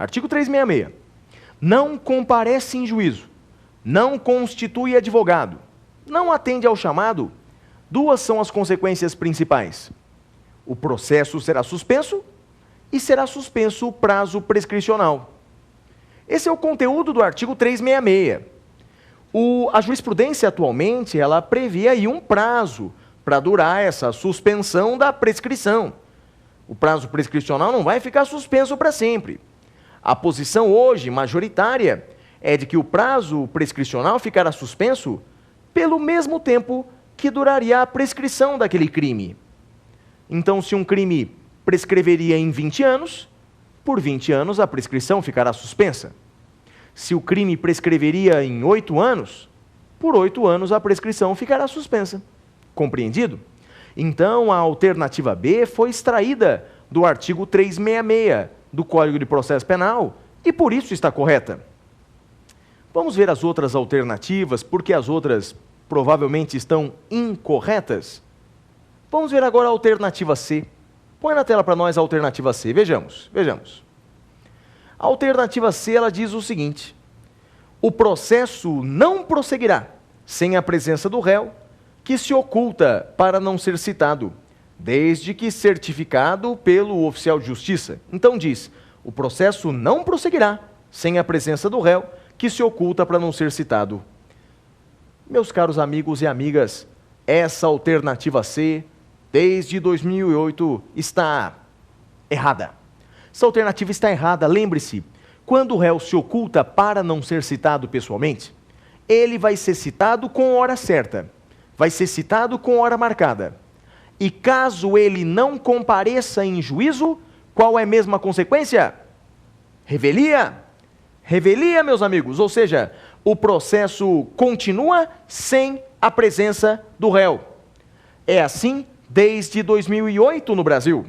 Artigo 366. Não comparece em juízo, não constitui advogado, não atende ao chamado, duas são as consequências principais. O processo será suspenso e será suspenso o prazo prescricional. Esse é o conteúdo do artigo 366. A jurisprudência atualmente, ela prevê aí um prazo para durar essa suspensão da prescrição. O prazo prescricional não vai ficar suspenso para sempre. A posição hoje, majoritária, é de que o prazo prescricional ficará suspenso pelo mesmo tempo que duraria a prescrição daquele crime. Então, se um crime prescreveria em 20 anos, por 20 anos a prescrição ficará suspensa. Se o crime prescreveria em 8 anos, por 8 anos a prescrição ficará suspensa. Compreendido? Então, a alternativa B foi extraída do artigo 366 do Código de Processo Penal e por isso está correta. Vamos ver as outras alternativas, porque as outras provavelmente estão incorretas. Vamos ver agora a alternativa C. Põe na tela para nós a alternativa C. Vejamos. A alternativa C, ela diz o seguinte: o processo não prosseguirá sem a presença do réu, que se oculta para não ser citado, desde que certificado pelo oficial de justiça. Então diz, o processo não prosseguirá sem a presença do réu, que se oculta para não ser citado. Meus caros amigos e amigas, essa alternativa C, desde 2008, está errada. Essa alternativa está errada. Lembre-se, quando o réu se oculta para não ser citado pessoalmente, ele vai ser citado com hora certa, vai ser citado com hora marcada. E caso ele não compareça em juízo, qual é mesmo a consequência? Revelia. Revelia, meus amigos, ou seja, o processo continua sem a presença do réu. É assim desde 2008 no Brasil.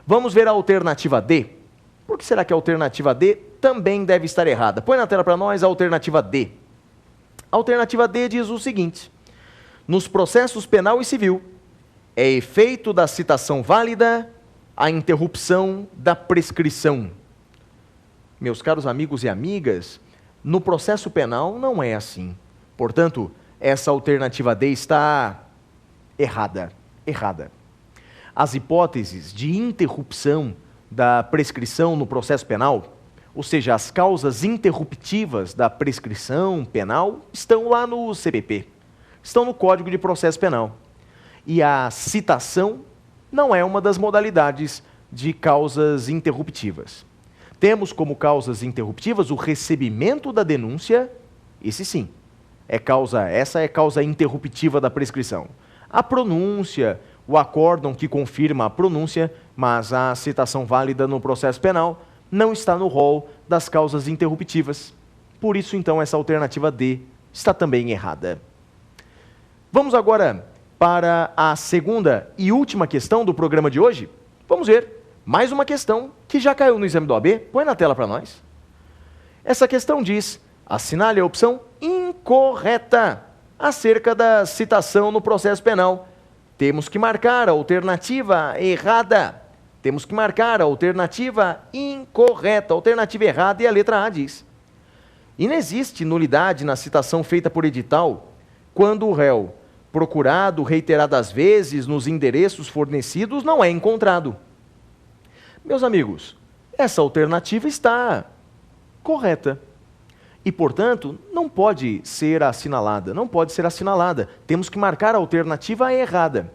Vamos ver a alternativa D. Por que será que a alternativa D também deve estar errada? Põe na tela para nós a alternativa D. A alternativa D diz o seguinte: nos processos penal e civil, é efeito da citação válida a interrupção da prescrição. Meus caros amigos e amigas, no processo penal não é assim. Portanto, essa alternativa D está errada. As hipóteses de interrupção da prescrição no processo penal, ou seja, as causas interruptivas da prescrição penal, estão lá no CPP, estão no Código de Processo Penal. E a citação não é uma das modalidades de causas interruptivas. Temos como causas interruptivas o recebimento da denúncia, esse sim, essa é causa interruptiva da prescrição. A pronúncia, o acórdão que confirma a pronúncia, mas a citação válida no processo penal não está no rol das causas interruptivas. Por isso, então, essa alternativa D está também errada. Vamos agora para a segunda e última questão do programa de hoje. Vamos ver mais uma questão que já caiu no exame do OAB. Põe na tela para nós. Essa questão diz: assinale a opção incorreta acerca da citação no processo penal. Temos que marcar a alternativa errada. Temos que marcar a alternativa incorreta. A alternativa errada é a letra A, diz: inexiste nulidade na citação feita por edital quando o réu, procurado reiteradas vezes nos endereços fornecidos, não é encontrado. Meus amigos, essa alternativa está correta. E, portanto, não pode ser assinalada. Temos que marcar a alternativa errada.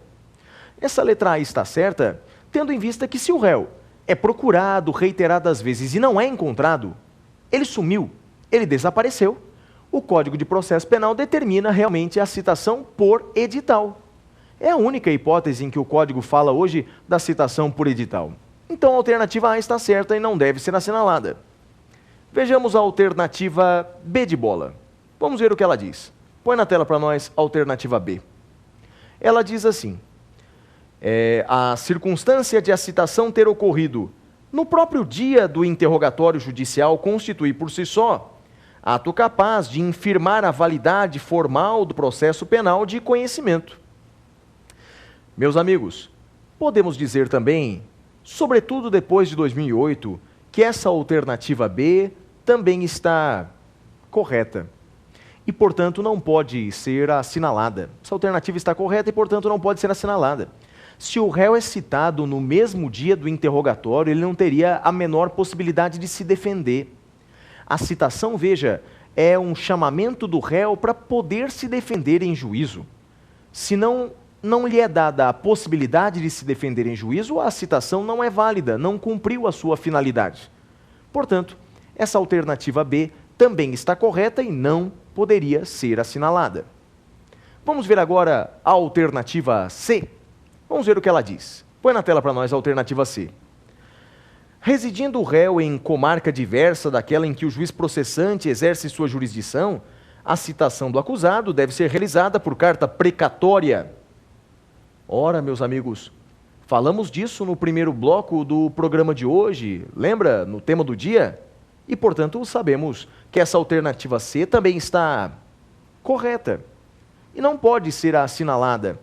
Essa letra A está certa, tendo em vista que se o réu é procurado reiteradas vezes e não é encontrado, ele sumiu, ele desapareceu. O Código de Processo Penal determina realmente a citação por edital. É a única hipótese em que o Código fala hoje da citação por edital. Então a alternativa A está certa e não deve ser assinalada. Vejamos a alternativa B de bola. Vamos ver o que ela diz. Põe na tela para nós a alternativa B. Ela diz assim: a circunstância de a citação ter ocorrido no próprio dia do interrogatório judicial constitui por si só ato capaz de infirmar a validade formal do processo penal de conhecimento. Meus amigos, podemos dizer também, sobretudo depois de 2008, que essa alternativa B também está correta e, portanto, não pode ser assinalada. Essa alternativa está correta e, portanto, não pode ser assinalada. Se o réu é citado no mesmo dia do interrogatório, ele não teria a menor possibilidade de se defender. A citação, veja, é um chamamento do réu para poder se defender em juízo. Se não lhe é dada a possibilidade de se defender em juízo, a citação não é válida, não cumpriu a sua finalidade. Portanto, essa alternativa B também está correta e não poderia ser assinalada. Vamos ver agora a alternativa C. Vamos ver o que ela diz. Põe na tela para nós a alternativa C. Residindo o réu em comarca diversa daquela em que o juiz processante exerce sua jurisdição, a citação do acusado deve ser realizada por carta precatória. Ora, meus amigos, falamos disso no primeiro bloco do programa de hoje, lembra? No tema do dia? E, portanto, sabemos que essa alternativa C também está correta e não pode ser assinalada.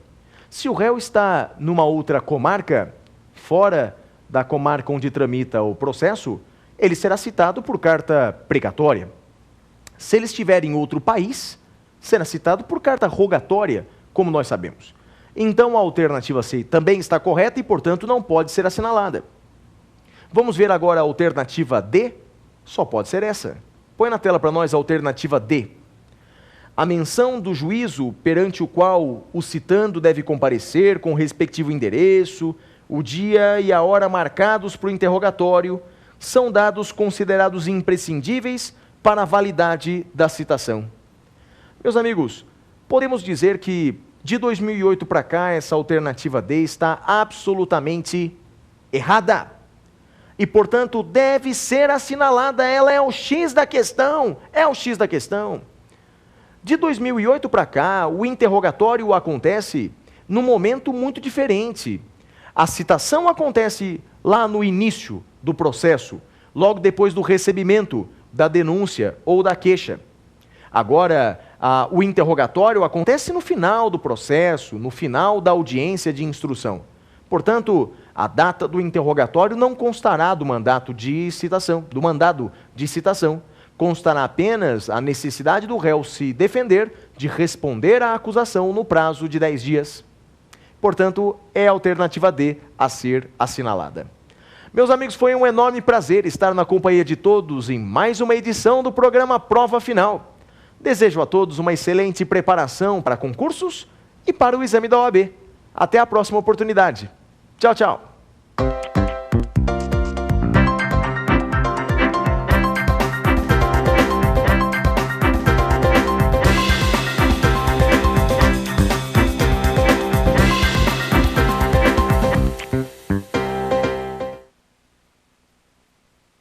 Se o réu está numa outra comarca, fora da comarca onde tramita o processo, ele será citado por carta precatória. Se ele estiver em outro país, será citado por carta rogatória, como nós sabemos. Então, a alternativa C também está correta e, portanto, não pode ser assinalada. Vamos ver agora a alternativa D? Só pode ser essa. Põe na tela para nós a alternativa D. A menção do juízo perante o qual o citando deve comparecer com o respectivo endereço, o dia e a hora marcados para o interrogatório, são dados considerados imprescindíveis para a validade da citação. Meus amigos, podemos dizer que de 2008 para cá, essa alternativa D está absolutamente errada. E, portanto, deve ser assinalada, ela é o X da questão, é o X da questão. De 2008 para cá, o interrogatório acontece num momento muito diferente. A citação acontece lá no início do processo, logo depois do recebimento da denúncia ou da queixa. Agora, o interrogatório acontece no final do processo, no final da audiência de instrução. Portanto, a data do interrogatório não constará do mandado de citação. Constará apenas a necessidade do réu se defender, de responder à acusação no prazo de 10 dias. Portanto, é a alternativa D a ser assinalada. Meus amigos, foi um enorme prazer estar na companhia de todos em mais uma edição do programa Prova Final. Desejo a todos uma excelente preparação para concursos e para o exame da OAB. Até a próxima oportunidade. Tchau, tchau.